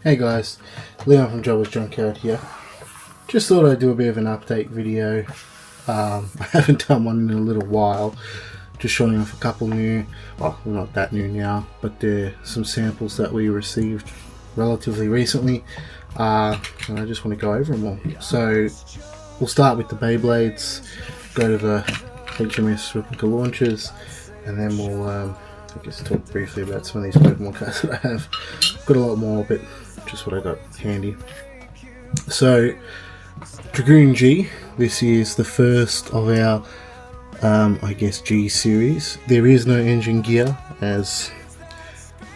Hey guys, Leon from Jobber's Junkyard here. Just thought I'd do a bit of an update video. I haven't done one in a little while. Just showing off a couple new, well, not that new now, but they're some samples that we received relatively recently. And I just want to go over them all. So we'll start with the Beyblades, go to the HMS replica launchers, and then we'll I guess talk briefly about some of these Pokemon cards that I have. Got a lot more, but just what I got handy. So Dragoon G, this is the first of our I guess G series. There is no engine gear, as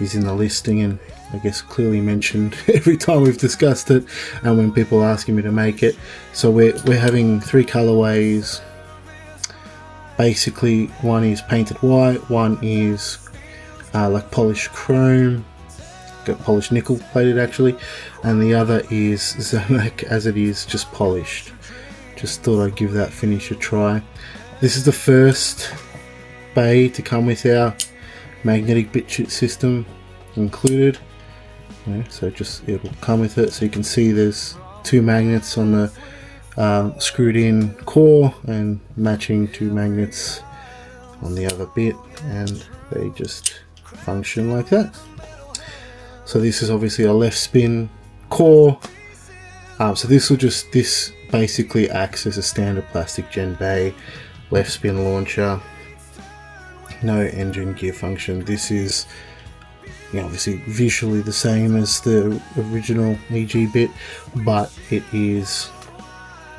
is in the listing and I guess clearly mentioned every time we've discussed it and when people are asking me to make it. So we're having three colorways. Basically, one is painted white, one is like polished chrome, got polished nickel plated actually, and the other is Zamak as it is just polished. Just thought I'd give that finish a try. This is the first bay to come with our magnetic bit chip system included. So just it'll come with it. So you can see there's two magnets on the screwed in core and matching two magnets on the other bit, and they just function like that. So this is obviously a left spin core. So this basically acts as a standard plastic gen bay, left spin launcher, no engine gear function. This is obviously visually the same as the original EG bit, but it is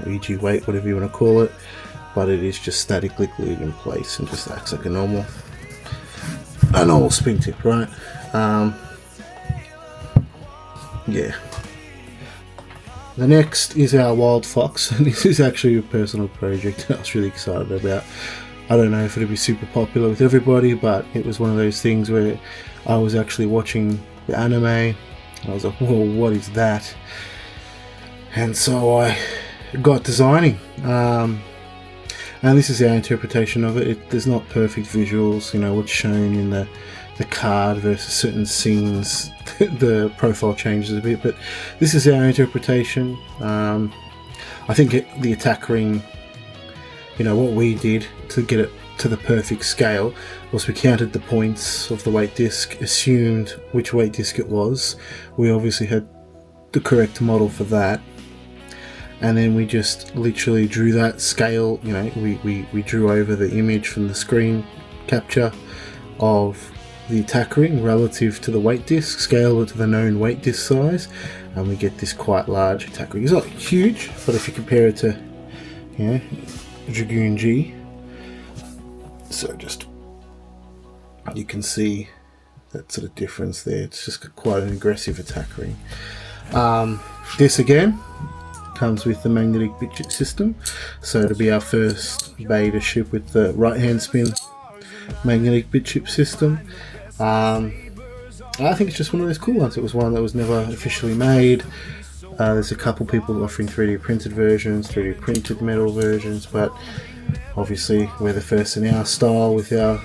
EG weight, whatever you want to call it, but it is just statically glued in place and just acts like a normal spin tip, right? Yeah. The next is our Wild Fox, and this is actually a personal project that I was really excited about. I don't know if it'll be super popular with everybody, but it was one of those things where I was actually watching the anime and I was like, whoa, what is that? And so I got designing. And this is our interpretation of it. There's not perfect visuals, what's shown in the card versus certain scenes. The profile changes a bit, but this is our interpretation. I think the attack ring, what we did to get it to the perfect scale was we counted the points of the weight disc, assumed which weight disc it was. We obviously had the correct model for that, and then we just literally drew that scale. We drew over the image from the screen capture of the attack ring relative to the weight disc, scale it to the known weight disc size, and we get this quite large attack ring. It's not huge, but if you compare it to Dragoon G, so just you can see that sort of difference there. It's just got quite an aggressive attack ring. This again comes with the magnetic bit chip system, so it'll be our first bay to ship with the right hand spin magnetic bit chip system. I think it's just one of those cool ones. It was one that was never officially made. There's a couple people offering 3D printed versions, 3D printed metal versions, but obviously we're the first in our style with our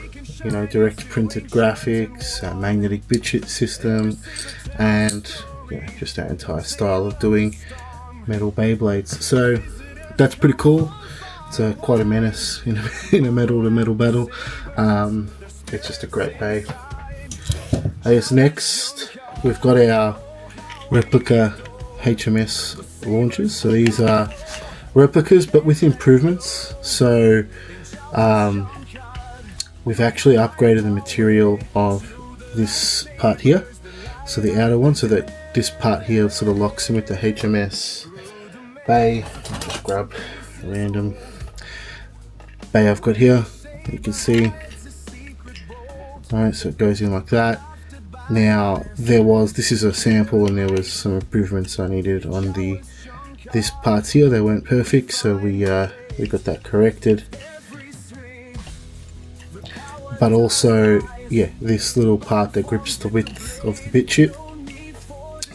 direct printed graphics, our magnetic bit chip system, and just our entire style of doing metal Beyblades. So that's pretty cool. It's quite a menace in a metal to metal battle. It's just a great bay. I guess next we've got our replica HMS launchers. So these are replicas but with improvements. So we've actually upgraded the material of this part here, so the outer one, so that this part here sort of locks in with the HMS bay. I'll just grab a random bay I've got here, you can see. Alright, so it goes in like that. Now this is a sample and there was some improvements I needed on this parts here. They weren't perfect, so we got that corrected. But also, this little part that grips the width of the bit chip,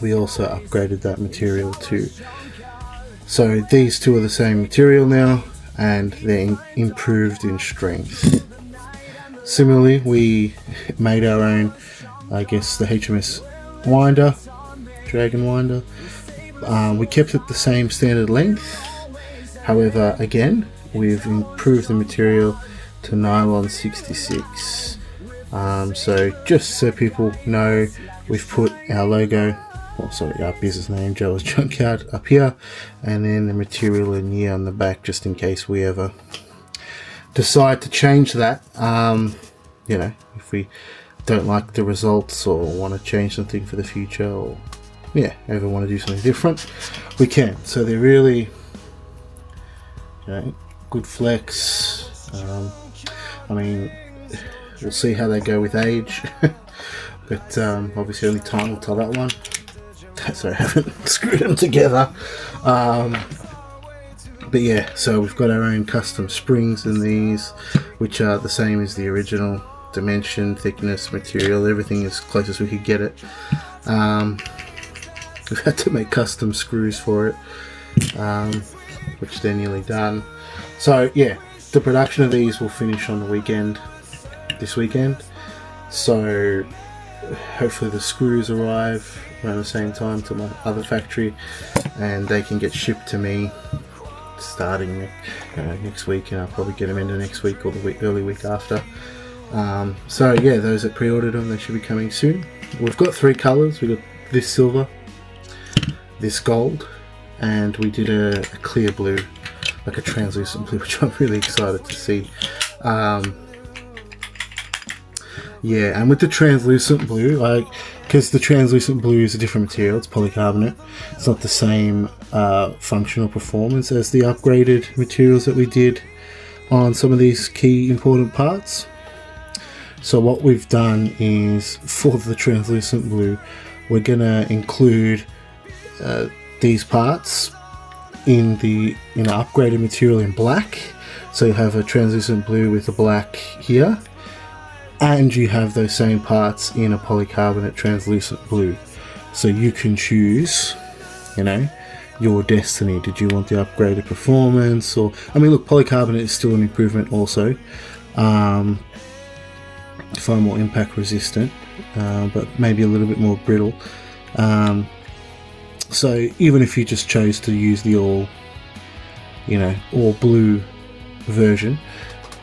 we also upgraded that material too. So these two are the same material now, and they're improved in strength. Similarly, we made our own, I guess, the HMS winder, Dragon Winder. We kept it the same standard length. However, again, we've improved the material to nylon 66. So just so people know, we've put our logo, our business name, Joe's Junkyard, up here, and then the material in here on the back, just in case we ever decide to change that. You know, if we don't like the results or want to change something for the future, or ever want to do something different, we can. So they're really, good flex. I mean, we'll see how they go with age, but obviously only time will tell that one. So I haven't screwed them together. But yeah, so we've got our own custom springs in these, which are the same as the original. Dimension, thickness, material, everything as close as we could get it. We've had to make custom screws for it, which they're nearly done. So yeah, the production of these will finish on the weekend, this weekend. So hopefully the screws arrive around the same time to my other factory, and they can get shipped to me starting next week, and I'll probably get them into next week or the early week after. So yeah, those that pre-ordered them, they should be coming soon. We've got 3 colours. We've got this silver, this gold, and we did a clear blue, like a translucent blue, which I'm really excited to see. Yeah, and with the translucent blue, because the translucent blue is a different material, it's polycarbonate, it's not the same functional performance as the upgraded materials that we did on some of these key important parts. So what we've done is, for the translucent blue, we're going to include these parts in the upgraded material in black. So you have a translucent blue with the black here, and you have those same parts in a polycarbonate translucent blue. So you can choose, your destiny. Did you want the upgraded performance? Or, look, polycarbonate is still an improvement also. Far more impact resistant, but maybe a little bit more brittle. So even if you just chose to use the all blue version,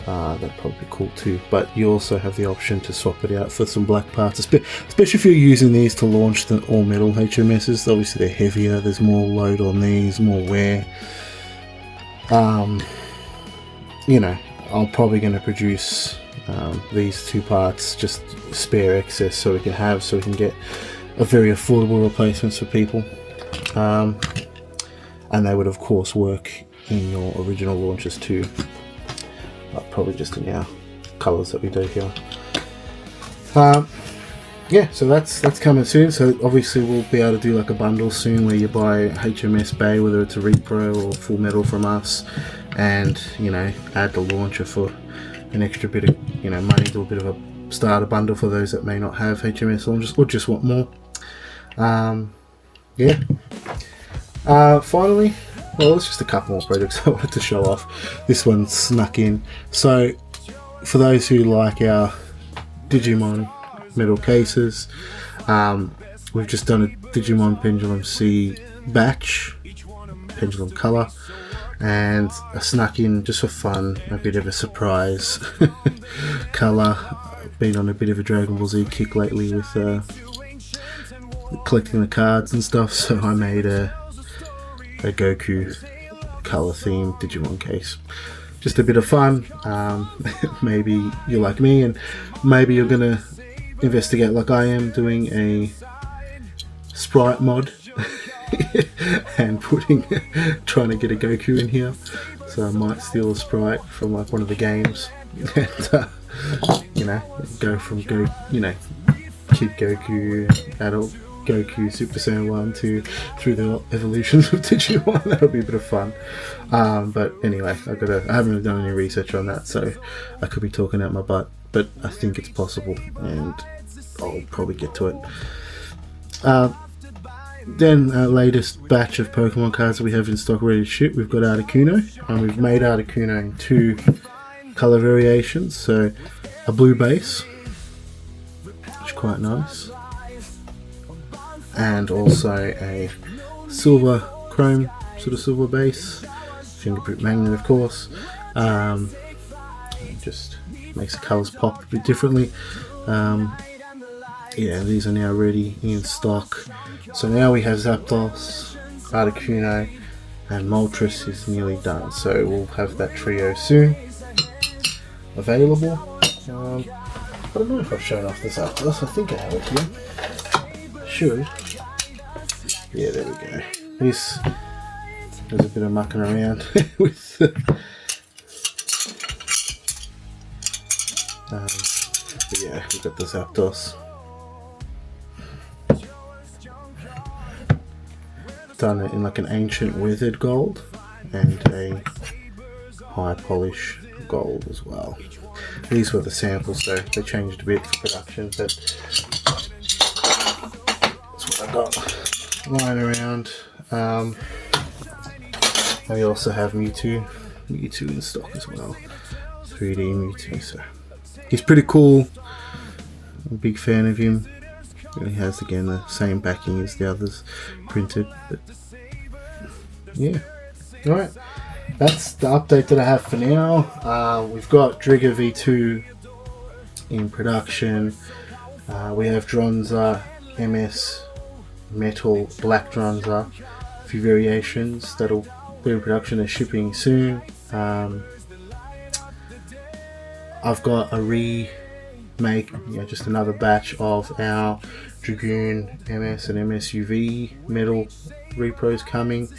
that'd probably be cool too. But you also have the option to swap it out for some black parts, especially if you're using these to launch the all metal HMSs. Obviously they're heavier, there's more load on these, more wear. I'm probably going to produce these 2 parts, just spare excess, so we can get a very affordable replacements for people, and they would of course work in your original launches too, but probably just in our colours that we do here. Yeah, so that's coming soon. So obviously we'll be able to do like a bundle soon where you buy HMS Bay, whether it's a repro or full metal from us, and add the launcher for an extra bit of money, to a bit of a starter bundle for those that may not have HMS launchers or just want more. Finally, well, there's just a couple more projects I wanted to show off. This one snuck in. So for those who like our Digimon metal cases, we've just done a Digimon Pendulum C batch, Pendulum Color, and I snuck in, just for fun, a bit of a surprise colour. Been on a bit of a Dragon Ball Z kick lately with collecting the cards and stuff, so I made a Goku colour themed Digimon case. Just a bit of fun. Maybe you're like me, and maybe you're gonna investigate like I am, doing a sprite mod and trying to get a Goku in here. So I might steal a sprite from like one of the games and go from Kid Goku, adult Goku, Super Saiyan 1 through the evolutions of Digimon. That'll be a bit of fun. But anyway, I haven't really done any research on that, so I could be talking out my butt, but I think it's possible, and I'll probably get to it. Then our latest batch of Pokemon cards that we have in stock ready to ship, we've got Articuno, and we've made Articuno in 2 colour variations. So a blue base, which is quite nice, and also a silver chrome, sort of silver base, fingerprint magnet of course. Just makes the colours pop a bit differently. Yeah, these are now ready in stock. So now we have Zapdos, Articuno, and Moltres is nearly done. So we'll have that trio soon available. I don't know if I've shown off the Zapdos. I think I have it here. Should. Yeah, there we go. There's a bit of mucking around with but yeah, we've got the Zapdos. Done it in like an ancient weathered gold and a high polish gold as well. These were the samples though, they changed a bit for production, but that's what I got lying around. We also have Mewtwo in stock as well, 3D Mewtwo, so he's pretty cool. I'm a big fan of him. He has again the same backing as the others printed, but yeah. Alright, that's the update that I have for now. We've got Drigger V2 in production. We have Dronza MS Metal Black Dronza, a few variations that'll be in production and shipping soon. I've got a remake, just another batch of our Dragoon MS and MSUV metal repros coming,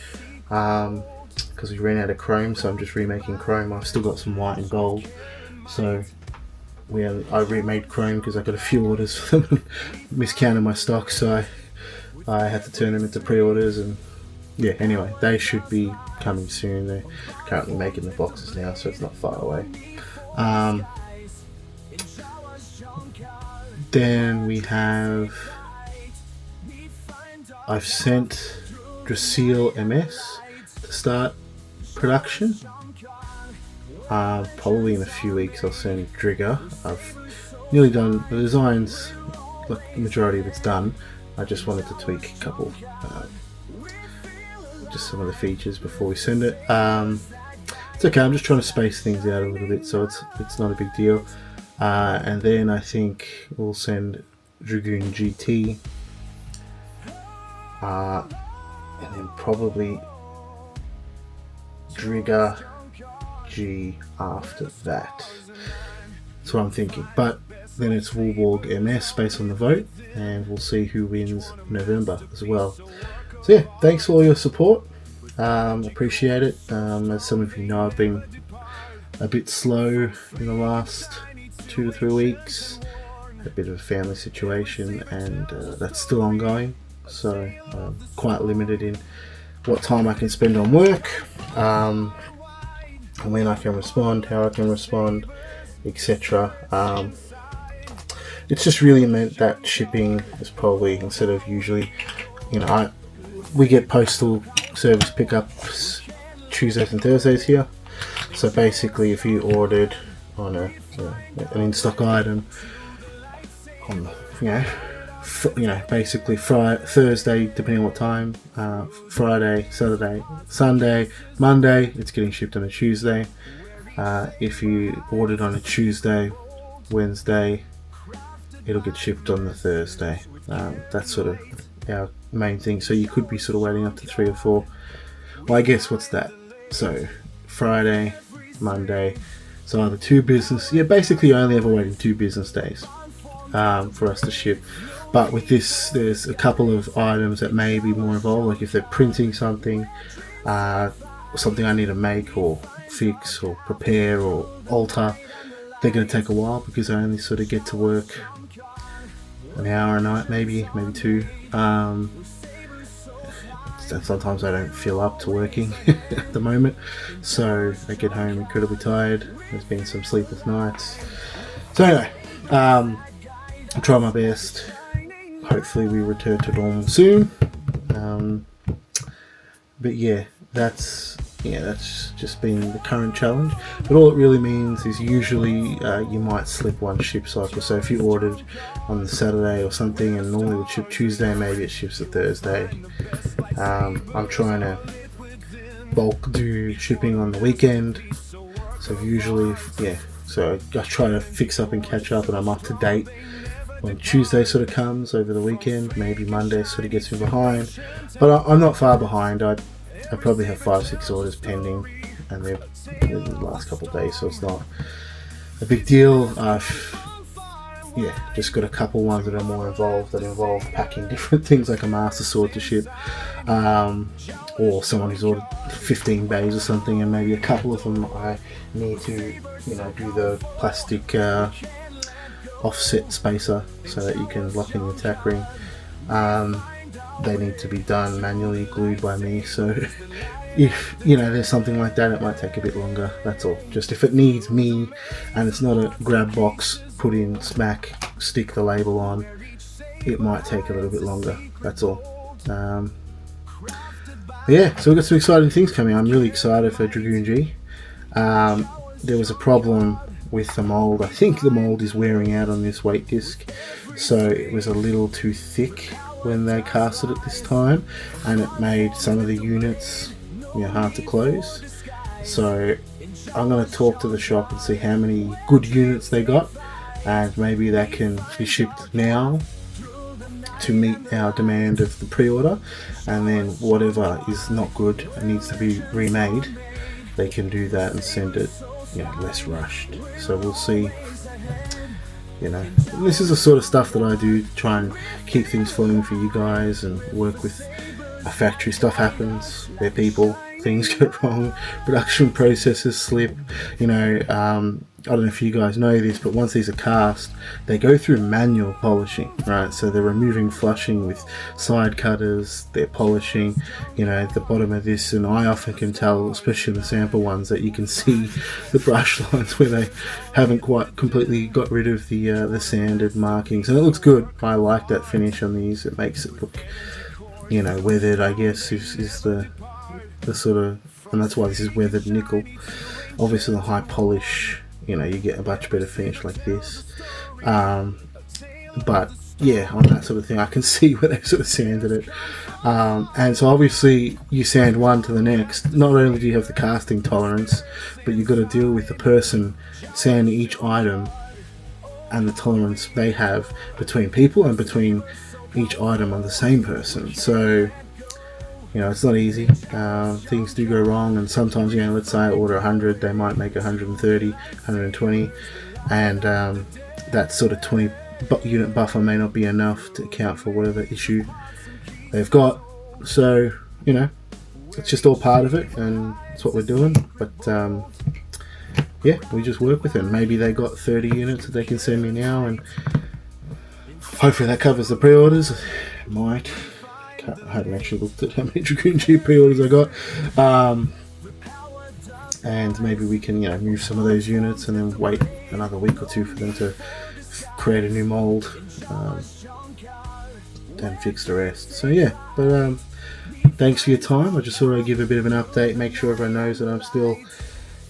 because we ran out of chrome, so I'm just remaking chrome. I've still got some white and gold, so I remade chrome because I got a few orders for them and miscounted my stock, so I had to turn them into pre-orders. And yeah, anyway, they should be coming soon. They're currently making the boxes now, so it's not far away. Then we have, I've sent Drasil MS to start production. Probably in a few weeks I'll send Drigger. I've nearly done the designs, like the majority of it's done. I just wanted to tweak a couple, just some of the features before we send it. It's okay, I'm just trying to space things out a little bit, so it's not a big deal. And then I think we'll send Dragoon GT, and then probably Drigger G after that. That's what I'm thinking. But then it's Warborg MS based on the vote, and we'll see who wins November as well. So yeah, thanks for all your support. Appreciate it. As some of you know, I've been a bit slow in the last 2 to 3 weeks. A bit of a family situation, and that's still ongoing. So I'm quite limited in what time I can spend on work, and when I can respond, how I can respond, etc. It's just really meant that shipping is probably, instead of usually, we get postal service pickups Tuesdays and Thursdays here. So basically, if you ordered on an in-stock item on basically Thursday, depending on what time, Friday, Saturday, Sunday, Monday, it's getting shipped on a Tuesday. If you ordered on a Tuesday, Wednesday, it'll get shipped on the Thursday. That's sort of our main thing. So you could be sort of waiting up to 3 or 4. Well, I guess what's that? So Friday, Monday, so either 2 business. Yeah, basically you're only ever waiting 2 business days for us to ship. But with this, there's a couple of items that may be more involved. Like if they're printing something, something I need to make or fix or prepare or alter, they're going to take a while because I only sort of get to work an hour a night, maybe 2. Sometimes I don't feel up to working at the moment, so I get home incredibly tired. There's been some sleepless nights. So anyway, I'll try my best. Hopefully we return to normal soon. But yeah, that's yeah, that's just been the current challenge. But all it really means is usually you might slip one ship cycle. So if you ordered on the Saturday or something and normally would ship Tuesday, maybe it ships a Thursday. I'm trying to bulk do shipping on the weekend. So usually, yeah, so I try to fix up and catch up, and I'm up to date when Tuesday sort of comes over the weekend. Maybe Monday sort of gets me behind, but I'm not far behind. I probably have 5-6 orders pending, and they're in the last couple of days, so it's not a big deal. Yeah, just got a couple ones that are more involved, that involve packing different things like a master sword to ship, or someone who's ordered 15 bays or something, and maybe a couple of them I need to, do the plastic offset spacer so that you can lock in the tack ring. They need to be done manually, glued by me, so if there's something like that, it might take a bit longer. That's all. Just if it needs me and it's not a grab box, put in, smack, stick the label on, it might take a little bit longer. That's all. Yeah, so we've got some exciting things coming. I'm really excited for Dragoon G. There was a problem with the mold. I think the mold is wearing out on this weight disc, so it was a little too thick when they casted it this time, and it made some of the units hard to close. So I'm going to talk to the shop and see how many good units they got, and maybe that can be shipped now to meet our demand of the pre-order, and then whatever is not good and needs to be remade, they can do that and send it less rushed. So we'll see. This is the sort of stuff that I do to try and keep things flowing for you guys and work with a factory. Stuff happens, they're people, things go wrong, production processes slip. I don't know if you guys know this, but once these are cast, they go through manual polishing, right? So they're removing flushing with side cutters, they're polishing, the bottom of this, and I often can tell, especially the sample ones, that you can see the brush lines where they haven't quite completely got rid of the sanded markings, and it looks good. I like that finish on these. It makes it look, weathered, I guess, is the sort of, and that's why this is weathered nickel. Obviously the high polish, you get a much better finish like this. But yeah, on that sort of thing, I can see where they sort of sanded it. And so obviously you sand one to the next. Not only do you have the casting tolerance, but you've got to deal with the person sanding each item and the tolerance they have between people and between each item on the same person. So it's not easy. Things do go wrong, and sometimes, let's say I order 100, they might make 130, 120, and that sort of 20 unit buffer may not be enough to account for whatever issue they've got. So, it's just all part of it, and it's what we're doing. But yeah, we just work with it. Maybe they got 30 units that they can send me now, and hopefully that covers the pre-orders. It might. I haven't actually looked at how many Dragoon G pre-orders I got, and maybe we can move some of those units and then wait another week or two for them to create a new mold, and fix the rest. So yeah, but thanks for your time. I just thought I'd give a bit of an update, make sure everyone knows that I'm still,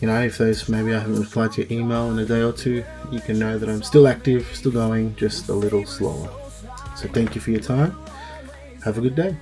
if those, maybe I haven't replied to your email in a day or two, you can know that I'm still active, still going, just a little slower. So thank you for your time. Have a good day.